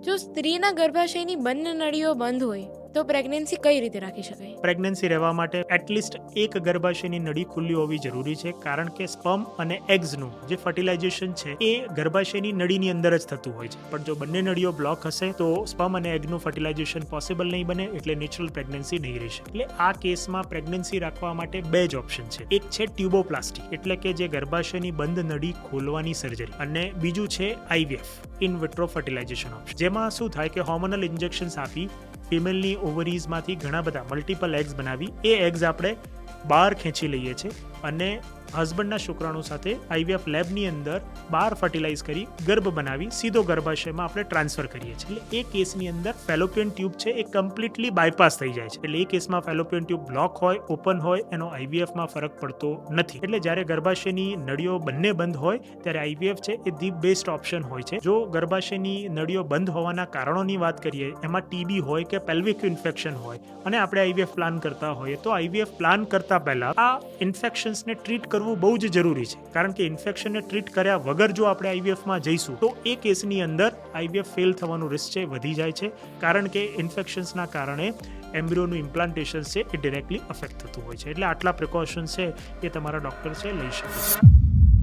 જો સ્ત્રીના ગર્ભાશયની બંને નળીઓ બંધ હોય તો પ્રેગ્નન્સી કઈ રીતે રાખી શકાય? પ્રેગ્નન્સી રહેવા માટે એટલીસ્ટ એક ગર્ભાશયની નળી ખુલ્લી હોવી જરૂરી છે, કારણ કે સ્પર્મ અને એગ્સનું જે ફર્ટિલાઇઝેશન છે એ ગર્ભાશયની નળીની અંદર જ થતું હોય છે. પણ જો બંને નળીઓ બ્લોક હશે તો સ્પર્મ અને એગનું ફર્ટિલાઇઝેશન પોસિબલ નહીં બને, એટલે નેચરલ પ્રેગ્નન્સી નહીં રહેશે. એટલે આ કેસમાં પ્રેગ્નન્સી રાખવા માટે બે જ ઓપ્શન છે. એક છે ટ્યુબોપ્લાસ્ટી, એટલે કે જે ગર્ભાશયની બંધ નળી ખોલવાની સર્જરી, અને બીજું છે IVF, in vitro fertilisation option. જેમાં શું થાય કે હોર્મોનલ ઇન્જેક્શન્સ આપી ફિમેલની ઓવરીઝમાંથી ઘણા બધા મલ્ટિપલ એગ્સ બનાવી એ એગ્સ આપણે બહાર ખેંચી લઈએ છીએ અને હસબન્ડના શુક્રાણુ સાથે આઈવીએફ લેબની અંદર બહાર ફર્ટિલાઇઝ કરી ગર્ભ બનાવી સીધો ગર્ભાશયમાં આપણે ટ્રાન્સફર કરીએ છીએ. એટલે એ કેસની અંદર ફેલોપિયન ટ્યુબ છે એ કમ્પ્લીટલી બાયપાસ થઈ જાય છે. એટલે એ કેસમાં ફેલોપિયન ટ્યુબ બ્લોક હોય, ઓપન હોય, એનો આઈવીએફમાં ફરક પડતો નથી. એટલે જ્યારે ગર્ભાશયની નળીઓ બંને બંધ હોય ત્યારે આઈવીએફ છે એ ધી બેસ્ટ ઓપ્શન હોય છે. જો ગર્ભાશયની નળીઓ બંધ હોવાના કારણોની વાત કરીએ, એમાં ટીબી હોય કે પેલ્વિક ઇન્ફેક્શન હોય અને આપણે આઈવીએફ પ્લાન કરતા હોઈએ, તો આઈવીએફ પ્લાન કરતા પહેલા આ ઇન્ફેક્શન્સને ટ્રીટ કરવું બહુ જ જરૂરી છે. કારણ કે ઇન્ફેક્શનને ટ્રીટ કર્યા વગર જો આપણે આઈવીએફમાં જઈશું તો એ કેસની અંદર આઈવીએફ ફેલ થવાનું રિસ્ક છે વધી જાય છે, કારણ કે ઇન્ફેક્શન્સના કારણે એમ્બ્રિયોનું ઇમ્પ્લાન્ટેશન છે એ ડિરેક્ટલી અફેક્ટ થતું હોય છે. એટલે આટલા પ્રિકોશન્સ છે એ તમારા ડૉક્ટર છે લઈ શકે છે.